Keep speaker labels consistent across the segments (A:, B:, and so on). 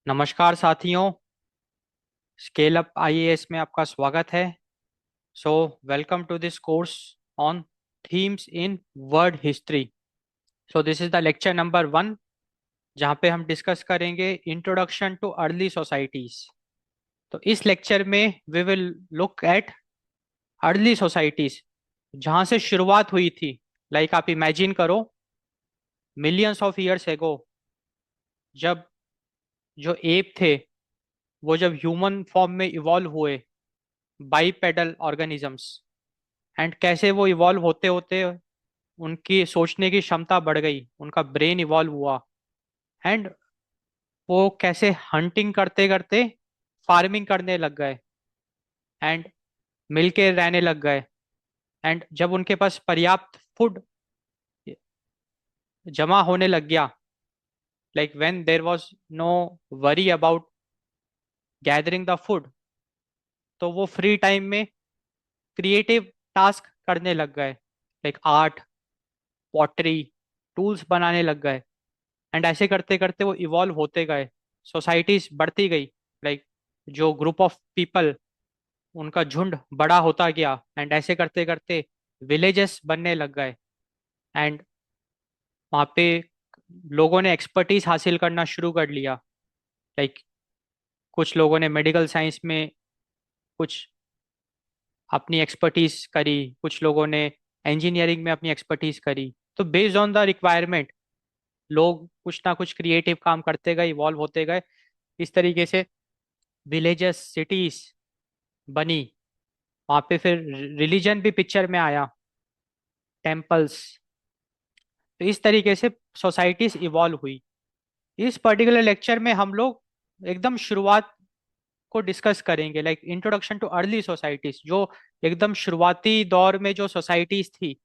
A: नमस्कार साथियों। Scale up IAS में आपका स्वागत है। So welcome to this course on themes in world history. So this is the lecture number 1, जहाँ पे हम डिस्कस करेंगे इंट्रोडक्शन टू अर्ली सोसाइटीज। तो इस लेक्चर में we will look at early societies, जहाँ से शुरुआत हुई थी। आप इमेजिन करो, मिलियंस ऑफ ईयर्स एगो, जब जो एप थे वो जब ह्यूमन फॉर्म में इवॉल्व हुए, बाइपेडल ऑर्गेनिजम्स, एंड कैसे वो इवॉल्व होते होते उनकी सोचने की क्षमता बढ़ गई, उनका ब्रेन इवॉल्व हुआ, एंड वो कैसे हंटिंग करते करते फार्मिंग करने लग गए एंड मिलके रहने लग गए। एंड जब उनके पास पर्याप्त फूड जमा होने लग गया, when there was no worry about gathering the food, तो वो फ्री टाइम में क्रिएटिव टास्क करने लग गए, आर्ट, पॉटरी, टूल्स बनाने लग गए। एंड ऐसे करते करते वो इवॉल्व होते गए, सोसाइटीज बढ़ती गई। जो ग्रुप ऑफ पीपल, उनका झुंड बड़ा होता गया, एंड ऐसे करते करते विलेजेस बनने लग गए। एंड वहाँ पे लोगों ने एक्सपर्टीज हासिल करना शुरू कर लिया। लाइक कुछ लोगों ने मेडिकल साइंस में कुछ अपनी एक्सपर्टीज करी, कुछ लोगों ने इंजीनियरिंग में अपनी एक्सपर्टीज करी। तो बेस्ड ऑन द रिक्वायरमेंट लोग कुछ ना कुछ क्रिएटिव काम करते गए, इवॉल्व होते गए। इस तरीके से विलेजेस, सिटीज बनी। वहां पे फिर रिलीजन भी पिक्चर में आया, टेम्पल्स। तो इस तरीके से सोसाइटीज इवॉल्व हुई। इस पर्टिकुलर लेक्चर में हम लोग एकदम शुरुआत को डिस्कस करेंगे, इंट्रोडक्शन टू अर्ली सोसाइटीज। जो एकदम शुरुआती दौर में जो सोसाइटीज थी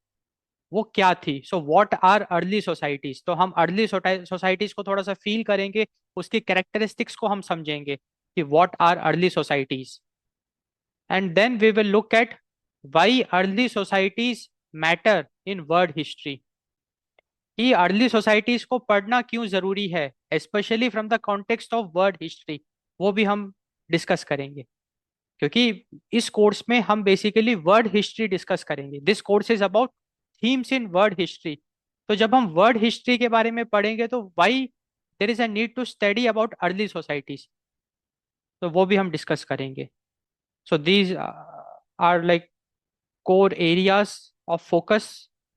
A: वो क्या थी। So what are early societies. तो हम अर्ली सोसाइटीज को थोड़ा सा फील करेंगे, उसकी कैरेक्टरिस्टिक्स को हम समझेंगे कि what are early societies. And then we will look at why early societies matter in world history. कि अर्ली सोसाइटीज को पढ़ना क्यों जरूरी है, specially from the context of world history. वो भी हम डिस्कस करेंगे, क्योंकि इस कोर्स में हम बेसिकली वर्ल्ड हिस्ट्री डिस्कस करेंगे। This course is about themes in world history. तो जब हम वर्ल्ड हिस्ट्री के बारे में पढ़ेंगे तो why there is a need to study about early societies, तो वो भी हम डिस्कस करेंगे। So these are core areas of focus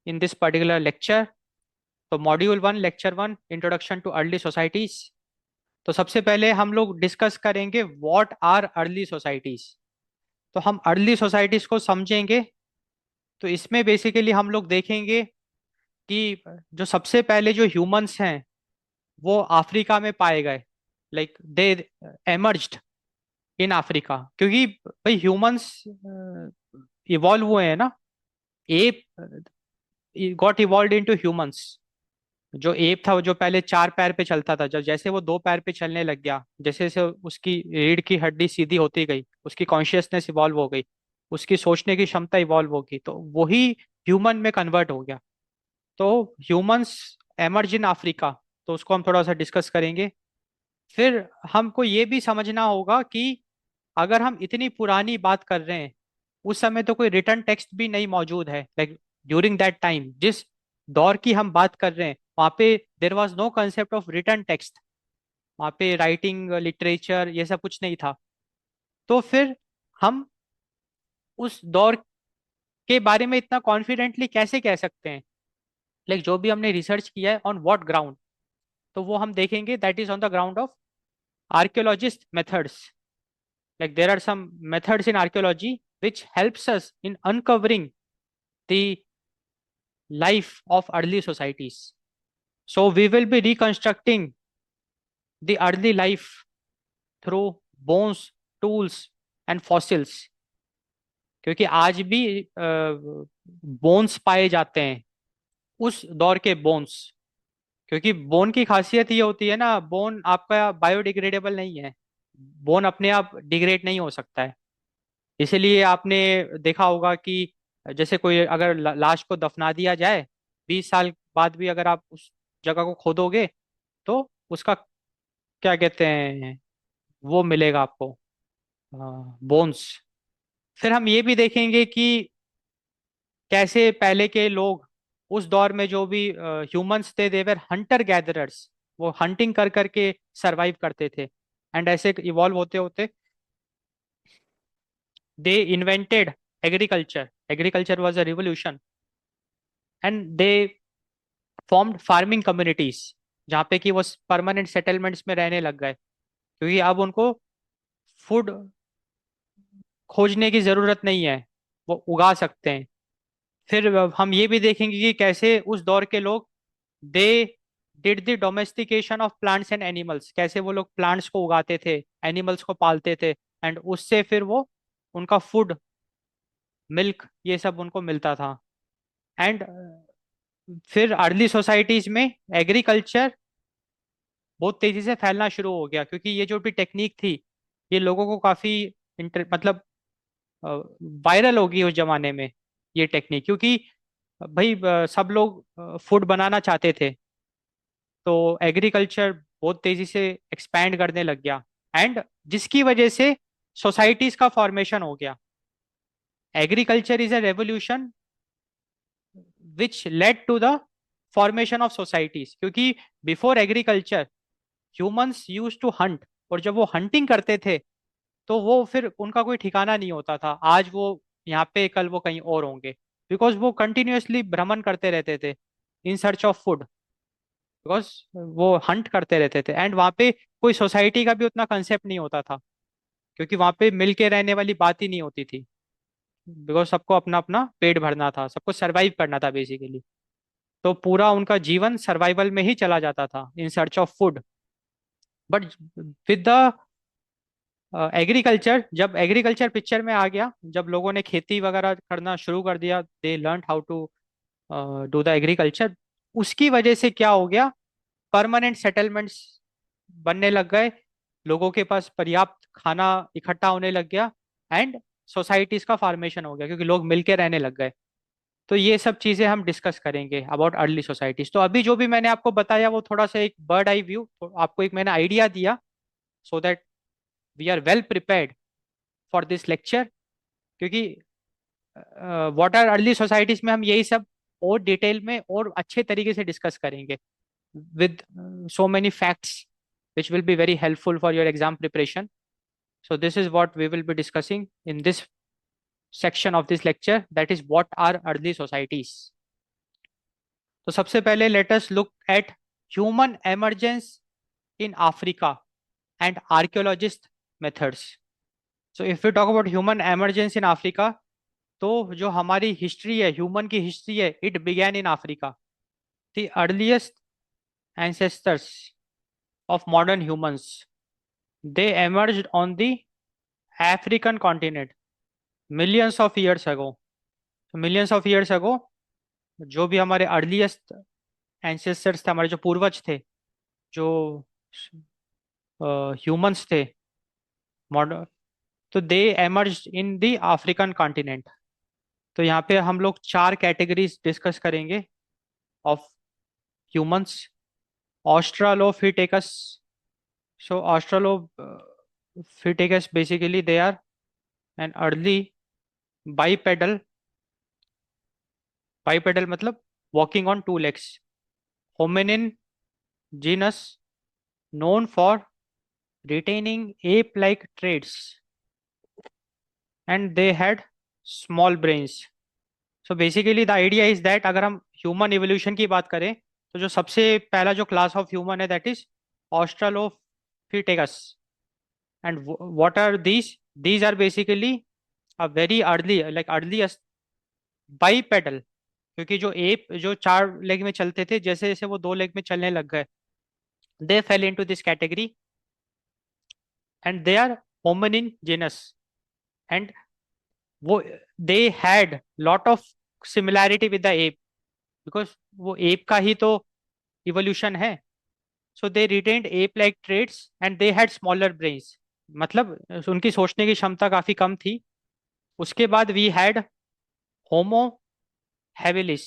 A: in this particular lecture. तो module 1, lecture 1, introduction to early societies. तो सबसे पहले हम लोग डिस्कस करेंगे व्हाट आर अर्ली सोसाइटीज। तो हम अर्ली सोसाइटीज को समझेंगे, तो इसमें बेसिकली हम लोग देखेंगे कि जो सबसे पहले जो ह्यूमंस हैं वो अफ्रीका में पाए गए। दे एमर्ज्ड इन अफ्रीका, क्योंकि भाई ह्यूमंस इवॉल्व हुए हैं ना। App got evolve into humans. जो एप था वो जो पहले 4 पैर पे चलता था, जब जैसे वो 2 पैर पे चलने लग गया, जैसे जैसे उसकी रीढ़ की हड्डी सीधी होती गई, उसकी कॉन्शियसनेस इवॉल्व हो गई, उसकी सोचने की क्षमता इवॉल्व होगी, तो वही ह्यूमन में कन्वर्ट हो गया। तो ह्यूमंस एमर्ज इन अफ्रीका, तो उसको हम थोड़ा सा डिस्कस करेंगे। फिर हमको ये भी समझना होगा कि अगर हम इतनी पुरानी बात कर रहे हैं, उस समय तो कोई रिटर्न टेक्स्ट भी नहीं मौजूद है। ड्यूरिंग दैट टाइम, जिस दौर की हम बात कर रहे हैं, वहां पे there was no concept of written text. वहां पे राइटिंग, लिटरेचर, ये सब कुछ नहीं था। तो फिर हम उस दौर के बारे में इतना कॉन्फिडेंटली कैसे कह सकते हैं। जो भी हमने रिसर्च किया है, ऑन व्हाट ग्राउंड, तो वो हम देखेंगे। That is on the ground of archaeologist methods. There are some methods in archaeology which helps us in uncovering the life of early societies. So we will be reconstructing the early life through bones, tools and fossils. क्योंकि आज भी bones पाए जाते हैं, उस दौर के bones. क्योंकि बोन की खासियत ये होती है ना, बोन आपका बायोडिग्रेडेबल नहीं है। बोन अपने आप डिग्रेड नहीं हो सकता है। इसीलिए आपने देखा होगा कि जैसे कोई अगर लाश को दफना दिया जाए, 20 साल बाद भी अगर आप उस जगह को खोदोगे तो उसका क्या कहते हैं, वो मिलेगा आपको, बोन्स। फिर हम ये भी देखेंगे कि कैसे पहले के लोग उस दौर में जो भी ह्यूमंस थे, देवर हंटर गैदरर्स, वो हंटिंग कर करके सरवाइव करते थे। एंड ऐसे इवॉल्व होते होते they invented agriculture. Agriculture was a revolution. And they formed farming communities, जहाँ पे कि वो परमानेंट सेटलमेंट्स में रहने लग गए, क्योंकि अब उनको फूड खोजने की जरूरत नहीं है, वो उगा सकते हैं। फिर हम ये भी देखेंगे कि कैसे उस दौर के लोग they did the domestication of plants and animals, कैसे वो लोग प्लांट्स को उगाते थे, एनिमल्स को पालते थे, एंड उससे फिर वो उनका फूड, मिल्क, ये सब उनको मिलता था। एंड फिर अर्ली सोसाइटीज में एग्रीकल्चर बहुत तेजी से फैलना शुरू हो गया, क्योंकि ये जो भी टेक्निक थी, ये लोगों को काफी मतलब वायरल होगी उस जमाने में ये टेक्निक, क्योंकि भाई सब लोग फूड बनाना चाहते थे। तो एग्रीकल्चर बहुत तेजी से एक्सपैंड करने लग गया, एंड जिसकी वजह से सोसाइटीज का फॉर्मेशन हो गया। Agriculture is a revolution which led to the formation of societies, क्योंकि before agriculture humans use to hunt, और जब वो हंटिंग करते थे तो वो फिर उनका कोई ठिकाना नहीं होता था, आज वो यहाँ पे, कल वो कहीं और होंगे, बिकॉज वो कंटिन्यूअसली भ्रमण करते रहते थे in search of food, because वो हंट करते रहते थे। एंड वहाँ पे कोई सोसाइटी का भी उतना कंसेप्ट नहीं होता था, क्योंकि वहाँ पे मिल के रहने वाली बात ही नहीं होती थी, बिकॉज सबको अपना अपना पेट भरना था, सबको सरवाइव करना था बेसिकली। तो पूरा उनका जीवन सर्वाइवल में ही चला जाता था, इन search of food. But with the agriculture, जब एग्रीकल्चर पिक्चर में आ गया, जब लोगों ने खेती वगैरह करना शुरू कर दिया, they learn how to do the agriculture, उसकी वजह से क्या हो गया, परमानेंट सेटलमेंट्स बनने लग गए, लोगों के पास पर्याप्त खाना इकट्ठा होने लग गया, एंड सोसाइटीज का फॉर्मेशन हो गया, क्योंकि लोग मिलके रहने लग गए। तो ये सब चीजें हम डिस्कस करेंगे अबाउट अर्ली सोसाइटीज। तो अभी जो भी मैंने आपको बताया वो थोड़ा सा एक बर्ड आई व्यू, आपको एक मैंने आइडिया दिया, so that we are well prepared for this lecture. क्योंकि व्हाट आर अर्ली सोसाइटीज में हम यही सब और डिटेल में और अच्छे तरीके से डिस्कस करेंगे, with so many facts which will be very helpful for your exam preparation. So this is what we will be discussing in this section of this lecture, that is what are early societies. तो सबसे पहले let us look at human emergence in Africa and archaeologist methods. So if we talk about human emergence in Africa, तो जो हमारी history है, human की history है, it began in Africa. The earliest ancestors of modern humans, they emerged on the African continent millions of years ago. millions of years ago, जो भी हमारे earliest ancestors थे, हमारे जो पूर्वज थे, जो ह्यूमंस थे मॉडर्न, तो they emerge in the African continent. तो यहाँ पे हम लोग चार कैटेगरीज डिस्कस करेंगे of humans. Australopithecus, so Australopithecus basically they are an early bipedal, bipedal मतलब walking on two legs, hominin genus known for retaining ape-like traits, and they had small brains. So basically the idea is that अगर हम human evolution की बात करें, तो जो सबसे पहला जो क्लास ऑफ ह्यूमन है that is Australopithecus. And what are these are basically a very early, like earliest bipedal, क्योंकि जो एप जो चार लेग में चलते थे, जैसे जैसे वो दो लेग में चलने लग गए, they fell into this category, and they are hominin genus. And वो they had lot of similarity with the ape, because वो एप का ही तो इवोल्यूशन है। So they retained ape like traits and they had smaller brains, मतलब उनकी सोचने की क्षमता काफी कम थी। उसके बाद वी हैड होमो हैबिलिस।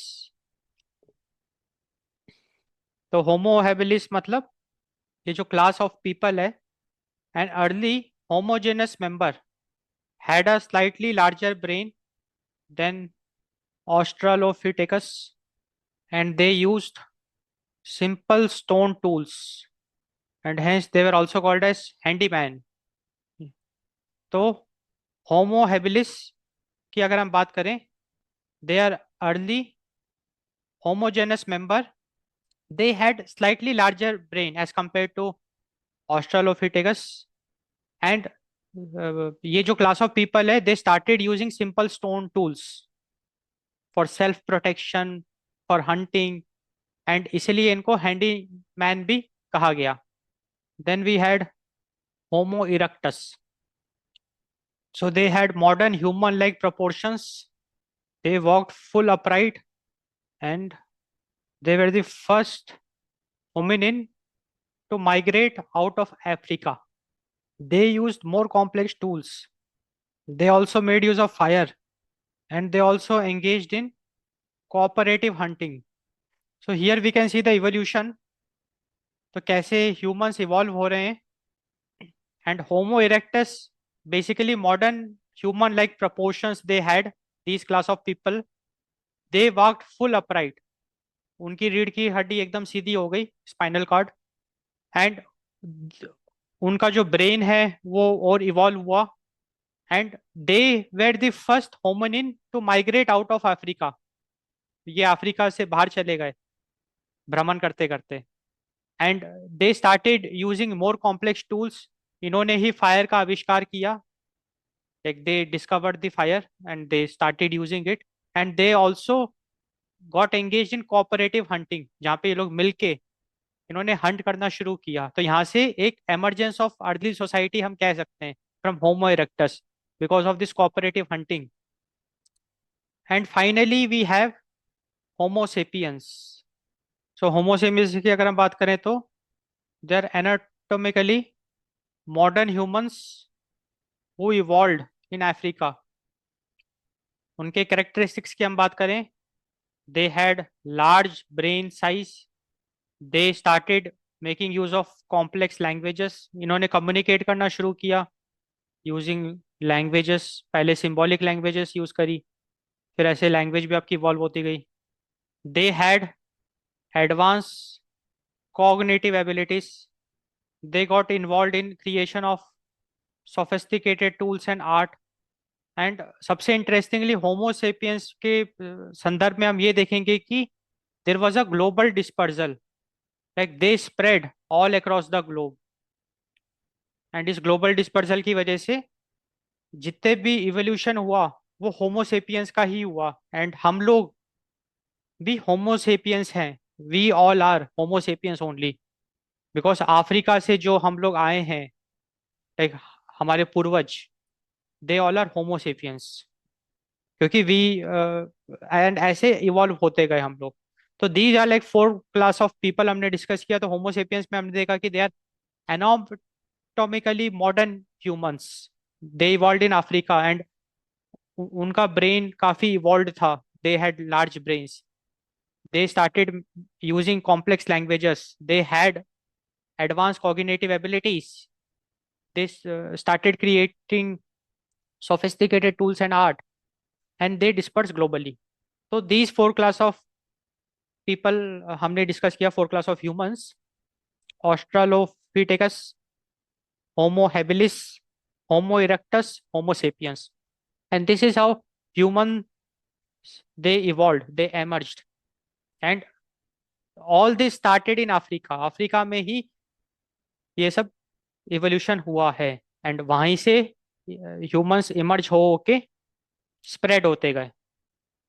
A: तो होमो हैबिलिस मतलब ये जो क्लास ऑफ पीपल है, an early homogeneous member had a slightly larger brain than Australopithecus, and they used simple stone tools, and hence they were also called as handyman. तो होमो habilis की अगर हम बात करें, they are early homogeneous member. They had slightly larger brain as compared to Australopithecus, and ये जो class of people है, they started using simple stone tools for self protection, for hunting, and इसीलिए इनको हैंडी मैन भी कहा गया. Then we had Homo erectus. So they had modern human like proportions. They walked full upright, and they were the first hominin to migrate out of Africa. They used more complex tools. They also made use of fire, and they also engaged in cooperative hunting. So here we can see the evolution. तो कैसे humans evolve हो रहे हैं. And Homo erectus, basically modern human-like proportions they had, these class of people. They walked full upright. उनकी रीढ़ की हड्डी एकदम सीधी हो गई, स्पाइनल कॉर्ड. एंड उनका जो ब्रेन है वो और इवॉल्व हुआ. And they were the first hominin to migrate out of Africa. ये अफ्रीका से बाहर चले गए भ्रमण करते करते. And they started using more complex tools. इन्होंने ही फायर का आविष्कार किया. like they discovered the fire and they started using it, and they also got engaged in cooperative hunting, जहाँ पे ये लोग मिलके इन्होंने हंट करना शुरू किया. तो यहाँ से एक एमरजेंस ऑफ अर्ली सोसाइटी हम कह सकते हैं from Homo erectus because of this cooperative hunting. And finally we have Homo sapiens. So Homo sapiens की अगर हम बात करें तो they are anatomically modern humans who evolved in Africa. उनके कैरेक्टरिस्टिक्स की हम बात करें, they had large brain size. They started making use of complex languages. इन्होंने communicate करना शुरू किया using languages. पहले symbolic languages use करी, फिर ऐसे language भी आपकी evolve होती गई. They had advanced cognitive abilities. They got involved in creation of sophisticated tools and art. And सबसे इंटरेस्टिंगली होमोसेपियंस के संदर्भ में हम ये देखेंगे कि there was a global dispersal. Like they spread all across the globe. And इस global dispersal की वजह से जितने भी इवोल्यूशन हुआ वो होमोसेपियंस का ही हुआ. एंड हम लोग भी होमोसेपियंस हैं. We all are Homo sapiens only because Africa से जो हम लोग आए हैं, लाइक हमारे पूर्वज, दे ऑल आर होमोसेपियंस. क्योंकि वी एंड ऐसे इवॉल्व होते गए हम लोग. तो these are like 4 class of people हमने डिस्कस किया. तो होमोसेपियंस में हमने देखा कि they are anatomically modern humans. They evolve in Africa and उनका ब्रेन काफी इवॉल्व था. They had large brains. They started using complex languages. They had advance cognitive abilities. They started creating sophisticated tools and art, and they disperse globally. So these 4 class of people हमने discuss किया. 4 class of humans: Australopithecus, Homo habilis, Homo erectus, Homo sapiens. And this is how humans, they evolved, they emerged. And all this started in Africa. Africa में ही ये सब evolution हुआ है. And वहीं से humans emerge हो के स्प्रेड होते गए.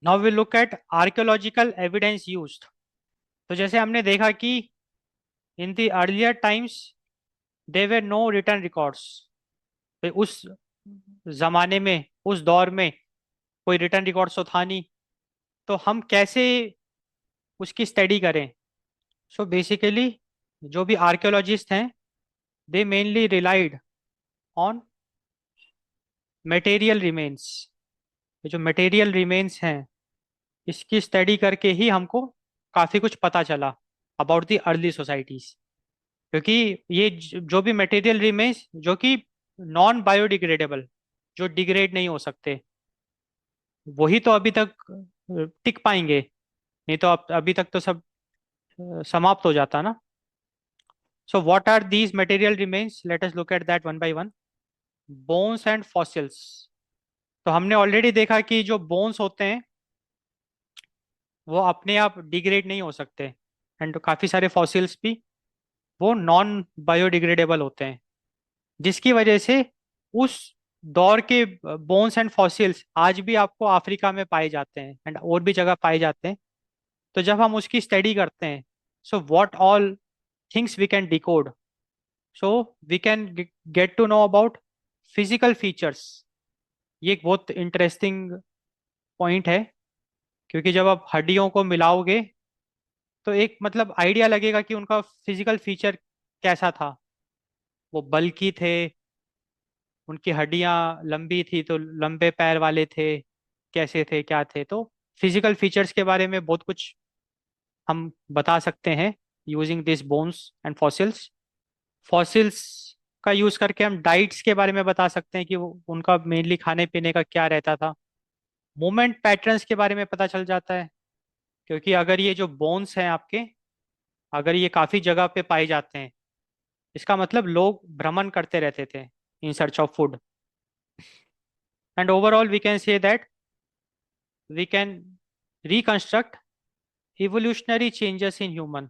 A: Now we look at archaeological evidence used. तो जैसे हमने देखा कि in the earlier times there were no written records. उस जमाने में, उस दौर में कोई रिटन रिकॉर्ड्स तो था नहीं. तो हम कैसे उसकी स्टडी करें. सो बेसिकली जो भी आर्कियोलॉजिस्ट हैं, दे mainly relied on material remains. जो मटेरियल रिमेन्स हैं इसकी स्टडी करके ही हमको काफी कुछ पता चला अबाउट द अर्ली सोसाइटीज. क्योंककि ये जो भी मटेरियल रिमेन्स जो कि नॉन बायोडिग्रेडेबल, जो डिग्रेड नहीं हो सकते, वही तो अभी तक टिक पाएंगे। नहीं तो अब अभी तक तो सब समाप्त हो जाता ना। So what are these material remains, let us look at that one by one. Bones and fossils. तो हमने ऑलरेडी देखा कि जो बोन्स होते हैं वो अपने आप डिग्रेड नहीं हो सकते, एंड काफी सारे फॉसिल्स भी वो नॉन बायोडिग्रेडेबल होते हैं, जिसकी वजह से उस दौर के बोन्स एंड फॉसिल्स आज भी आपको अफ्रीका में पाए जाते हैं एंड और भी जगह पाए जाते हैं। तो जब हम उसकी स्टडी करते हैं, so what all things we can decode, so we can get to know about physical features. ये एक बहुत इंटरेस्टिंग पॉइंट है, क्योंकि जब आप हड्डियों को मिलाओगे तो एक मतलब आइडिया लगेगा कि उनका फिजिकल फीचर कैसा था। वो बल्की थे, उनकी हड्डियां लंबी थी तो लंबे पैर वाले थे, कैसे थे क्या थे। तो फिजिकल फीचर्स के बारे में बहुत कुछ हम बता सकते हैं using this bones and fossils. Fossils का यूज करके हम डाइट्स के बारे में बता सकते हैं कि वो उनका मेनली खाने पीने का क्या रहता था। मूवमेंट पैटर्न्स के बारे में पता चल जाता है, क्योंकि अगर ये जो बोन्स हैं आपके, अगर ये काफी जगह पे पाए जाते हैं, इसका मतलब लोग भ्रमण करते रहते थे in search of food. And overall we can say that we can reconstruct evolutionary changes in human.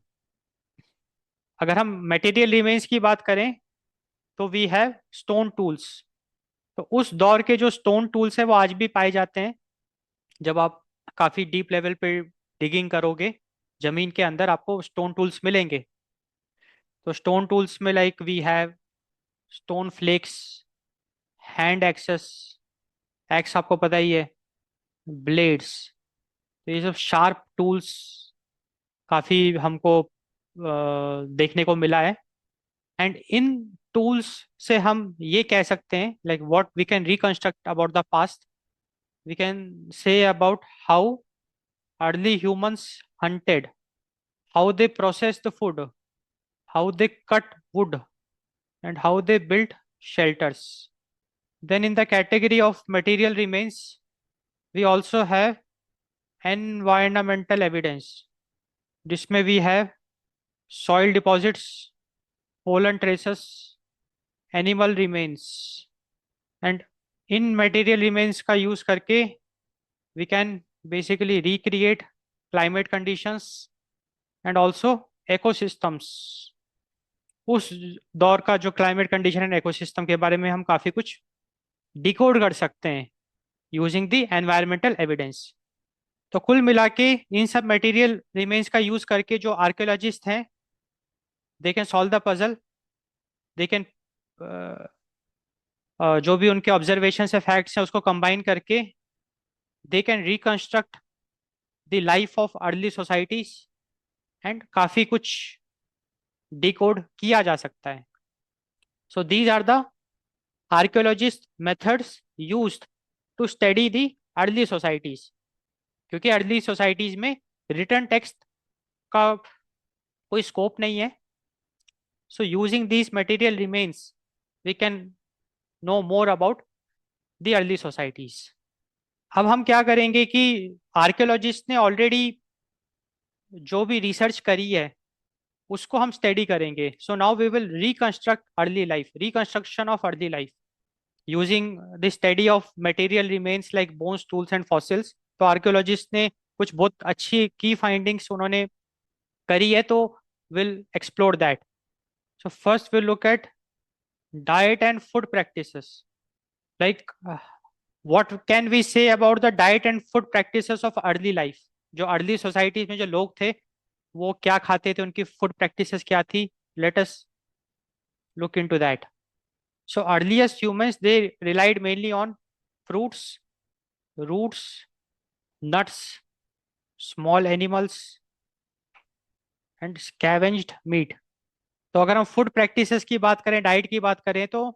A: अगर हम मटेरियल रिमेन्स की बात करें तो वी हैव स्टोन टूल्स। तो उस दौर के जो स्टोन टूल्स हैं वो आज भी पाए जाते हैं। जब आप काफी डीप लेवल पे डिगिंग करोगे जमीन के अंदर, आपको स्टोन टूल्स मिलेंगे। तो स्टोन टूल्स में like we have stone flakes, hand axes, axe आपको पता ही है, ब्लेड्स। तो ये सब शार्प टूल्स काफी हमको देखने को मिला है। एंड इन टूल्स से हम ये कह सकते हैं like what we can reconstruct about the past, we can say about how early humans hunted, how they processed the food, how they cut wood, and how they built shelters. Then, in the category of material remains, we also have environmental evidence. जिसमें we have soil deposits, pollen traces, animal remains, and in material remains का use करके we can basically recreate climate conditions and also ecosystems। उस दौर का जो climate condition and ecosystem के बारे में हम काफी कुछ डिकोड कर सकते हैं यूजिंग द एनवायरमेंटल एविडेंस। तो कुल मिला के इन सब मटेरियल रिमेन्स का यूज करके जो आर्कियोलॉजिस्ट हैं, they can solve the puzzle, they can जो भी उनके ऑब्जर्वेशन से फैक्ट्स हैं उसको कंबाइन करके they can reconstruct the life of early societies, and काफी कुछ डिकोड किया जा सकता है। So these are the archaeologist methods used to study the early societies. क्योंकि अर्ली सोसाइटीज में रिटर्न टेक्स्ट का कोई स्कोप नहीं है, so using these material remains we can know more about the early societies. अब हम क्या करेंगे कि आर्कियोलॉजिस्ट ने ऑलरेडी जो भी रिसर्च करी है उसको हम स्टडी करेंगे। So now we will reconstruct early life, reconstruction of early life using the study of material remains like bones, tools and fossils. तो आर्कियोलॉजिस्ट ने कुछ बहुत अच्छी की फाइंडिंग्स उन्होंने करी है, तो will explore that. So first will look at diet and food practices. Like what can we say about the diet and food practices of early life. जो अर्ली सोसाइटीज में जो लोग थे वो क्या खाते थे, उनकी फूड प्रैक्टिसेस क्या थी, late us look into that. So earliest humans they relied mainly on fruits, roots, nuts, small animals and scavenged meat। तो अगर हम फूड प्रैक्टिसेस की बात करें, डाइट की बात करें, तो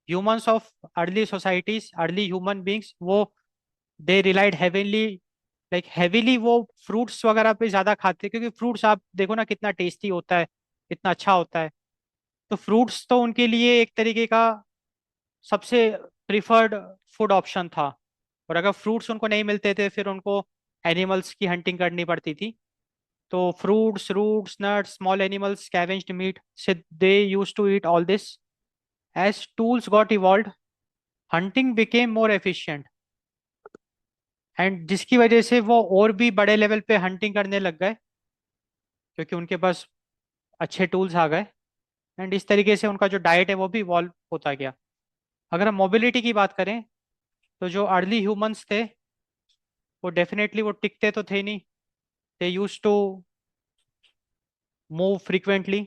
A: humans of early societies, early human beings, वो दे रिलाइड हेविली, लाइक हेविली वो फ्रूट्स वगैरह पे ज्यादा खाते हैं। क्योंकि फ्रूट्स आप देखो ना कितना टेस्टी होता है, कितना अच्छा होता है। तो फ्रूट्स तो उनके लिए एक तरीके का सबसे प्रिफर्ड फूड ऑप्शन था। और अगर फ्रूट्स उनको नहीं मिलते थे फिर उनको एनिमल्स की हंटिंग करनी पड़ती थी। तो fruits, roots, nuts, small animals, scavenged meat, से they use to eat all this. As tools got evolve, hunting became more efficient, and जिसकी वजह से वो और भी बड़े लेवल पे हंटिंग करने लग गए क्योंकि उनके पास अच्छे टूल्स आ गए। एंड इस तरीके से उनका जो डाइट है वो भी इवॉल्व होता गया। अगर हम मोबिलिटी की बात करें तो जो अर्ली ह्यूमंस थे वो डेफिनेटली वो टिकते तो थे नहीं। They use to move frequently.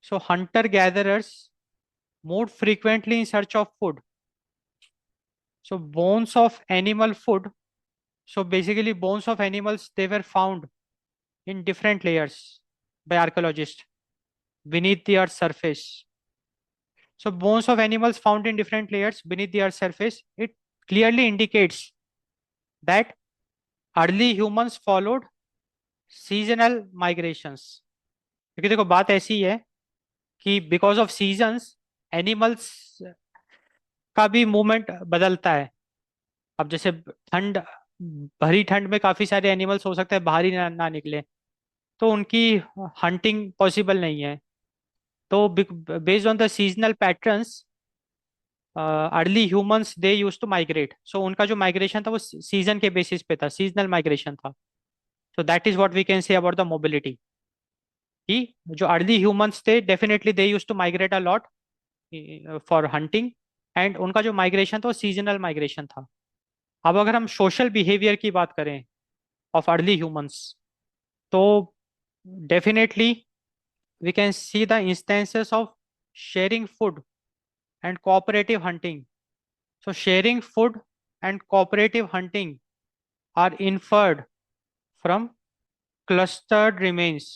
A: So hunter gatherers move frequently in search of food. So bones of animal food, so basically bones of animals they were found in different layers by archaeologists beneath the earth's surface. So bones of animals found in different layers beneath the earth's surface, it clearly indicates that early humans followed seasonal migrations। क्योंकि देखो बात ऐसी है कि because of seasons animals का भी movement बदलता है। अब जैसे ठंड, भरी ठंड में काफी सारे एनिमल्स हो सकते हैं बाहर ही ना निकले, तो उनकी हंटिंग पॉसिबल नहीं है। तो based on the seasonal patterns early humans they use to migrate. So उनका जो माइग्रेशन था वो सीजन के बेसिस पे था, सीजनल माइग्रेशन था। So that is what we can say about the mobility, कि जो अर्ली ह्यूमंस थे definitely they use to migrate a lot for hunting, and उनका जो माइग्रेशन था वो सीजनल माइग्रेशन था। अब अगर हम सोशल बिहेवियर की बात करें ऑफ अर्ली ह्यूमंस, तो definitely we can see the instances of sharing food and cooperative hunting. So, sharing food and cooperative hunting are inferred from clustered remains.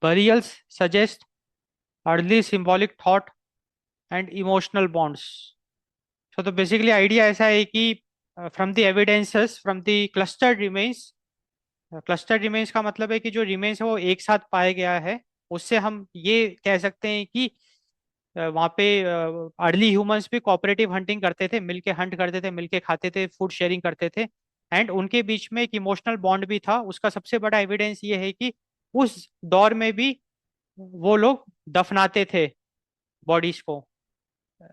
A: Burials suggest early symbolic thought and emotional bonds. So, तो basically idea ऐसा है कि from the evidences from the clustered remains, cluster remains का मतलब है कि जो remains है वो एक साथ पाया गया है, उससे हम ये कह सकते हैं कि वहाँ पे अर्ली ह्यूमंस भी कोऑपरेटिव हंटिंग करते थे, मिलके हंट करते थे, मिलके खाते थे, फूड शेयरिंग करते थे। एंड उनके बीच में एक इमोशनल बॉन्ड भी था। उसका सबसे बड़ा एविडेंस ये है कि उस दौर में भी वो लोग दफनाते थे बॉडीज को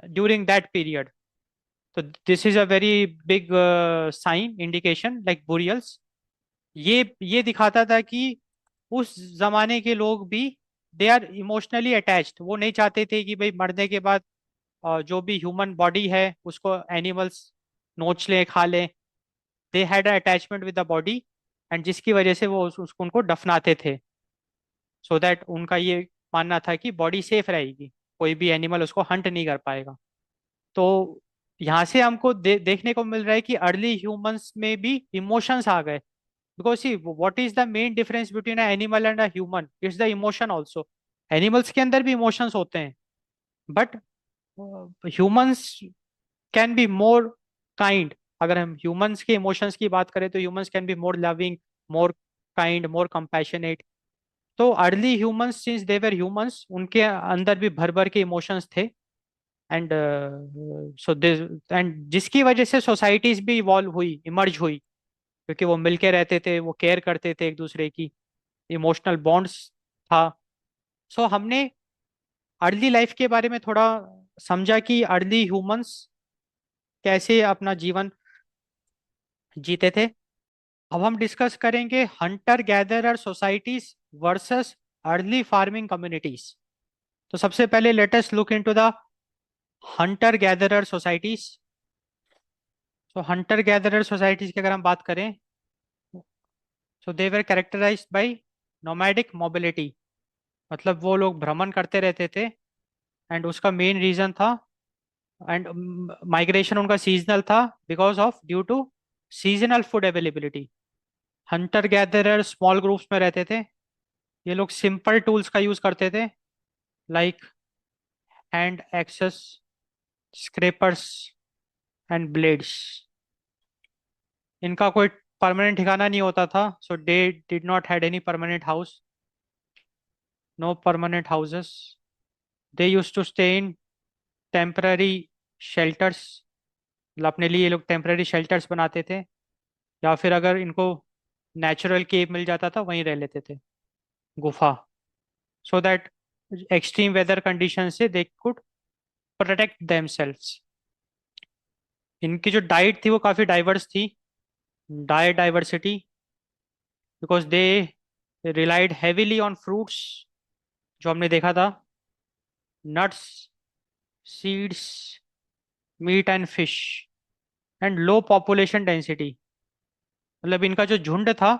A: ड्यूरिंग दैट पीरियड। तो this is a very big sign indication like burials. ये दिखाता था कि उस जमाने के लोग भी दे आर इमोशनली अटैच्ड। वो नहीं चाहते थे कि भाई मरने के बाद जो भी ह्यूमन बॉडी है उसको एनिमल्स नोच लें, खा लें। They had attachment with the body, and जिसकी वजह से वो उसको उनको दफनाते थे, सो दैट उनका ये मानना था कि बॉडी सेफ रहेगी, कोई भी एनिमल उसको हंट नहीं कर पाएगा। तो यहाँ से हमको देखने को मिल रहा है कि अर्ली ह्यूमंस में भी इमोशंस आ गए। Because see what is the main difference between a animal and a human, it's the emotion also. Animals के अंदर भी इमोशंस होते हैं, but humans can be more kind. अगर हम ह्यूमंस के इमोशंस की बात करें तो humans can be more loving, more kind, more compassionate. तो early humans since they were humans, उनके अंदर भी भर भर के इमोशंस थे। एंड सो दिस, एंड जिसकी वजह से सोसाइटीज भी इवॉल्व हुई, इमर्ज हुई, क्योंकि वो मिलके रहते थे, वो केयर करते थे एक दूसरे की, इमोशनल बॉन्ड्स था। सो हमने अर्ली लाइफ के बारे में थोड़ा समझा कि अर्ली ह्यूमंस कैसे अपना जीवन जीते थे। अब हम डिस्कस करेंगे hunter gatherer societies versus early farming communities. तो सबसे पहले let us look into the hunter gatherer societies. तो हंटर गैदरर सोसाइटीज की अगर हम बात करें, so they were characterized by nomadic mobility. मतलब वो लोग भ्रमण करते रहते थे, एंड उसका मेन रीजन था, एंड माइग्रेशन उनका सीजनल था because of due to seasonal food availability. Hunter gatherer small groups में रहते थे। ये लोग सिंपल टूल्स का यूज करते थे, like hand axes, scrapers and blades. इनका कोई परमानेंट ठिकाना नहीं होता था, so they did not had any permanent house, no permanent houses. They use to stay in temporary shelters, मतलब अपने लिए ये लोग टेम्पररी शेल्टर्स बनाते थे, या फिर अगर इनको नेचुरल केव मिल जाता था वहीं रह लेते थे, गुफा, so that extreme weather condition से दे कुड प्रोटेक्ट देमसेल्व्स। इनकी जो डाइट थी वो काफ़ी डाइवर्स थी, diet diversity, because they relied heavily on fruits, जो हमने देखा था, nuts, seeds, meat and fish, and low population density. मतलब इनका जो झुंड था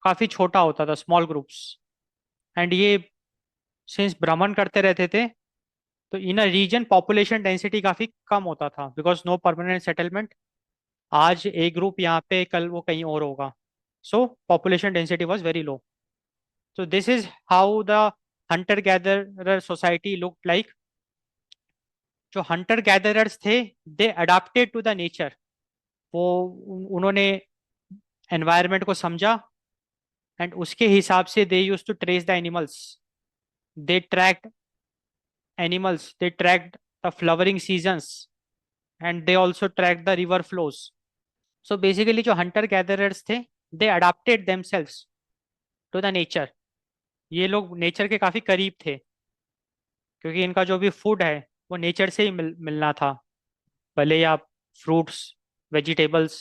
A: काफ़ी छोटा होता था, स्मॉल ग्रुप्स, एंड ये सिंस भ्रमण करते रहते थे, तो in a region population density काफ़ी कम होता था, बिकॉज नो परमानेंट सेटलमेंट। आज एक ग्रुप यहाँ पे, कल वो कहीं और होगा, सो population density was very low. So this is how the hunter gatherer society looked like. जो hunter gatherers थे, they adapted to the nature. वो उन्होंने environment को समझा, and उसके हिसाब से they used to trace the animals. They tracked animals, they tracked the flowering seasons, and they also tracked the river flows. So basically जो hunter gatherers थे, they adapted themselves to the nature. ये लोग nature के काफी करीब थे, क्योंकि इनका जो भी फूड है वो नेचर से ही मिलना था, भले ही आप फ्रूट्स, वेजिटेबल्स,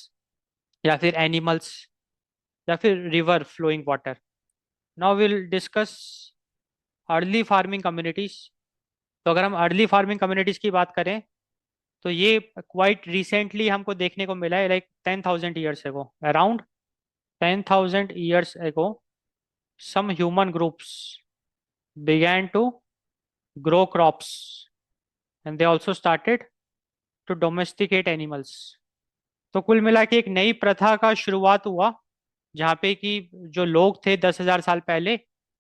A: या फिर एनिमल्स, या फिर river flowing water. Now will discuss early farming communities. तो अगर हम अर्ली फार्मिंग कम्युनिटीज की बात करें, तो ये क्वाइट रिसेंटली हमको देखने को मिला है, like 10,000 years ago, around 10,000 years ago, some human groups began to grow crops, and they also started to domesticate animals। तो कुल मिला के एक नई प्रथा का शुरुआत हुआ, जहाँ पे कि जो लोग थे 10,000 साल पहले,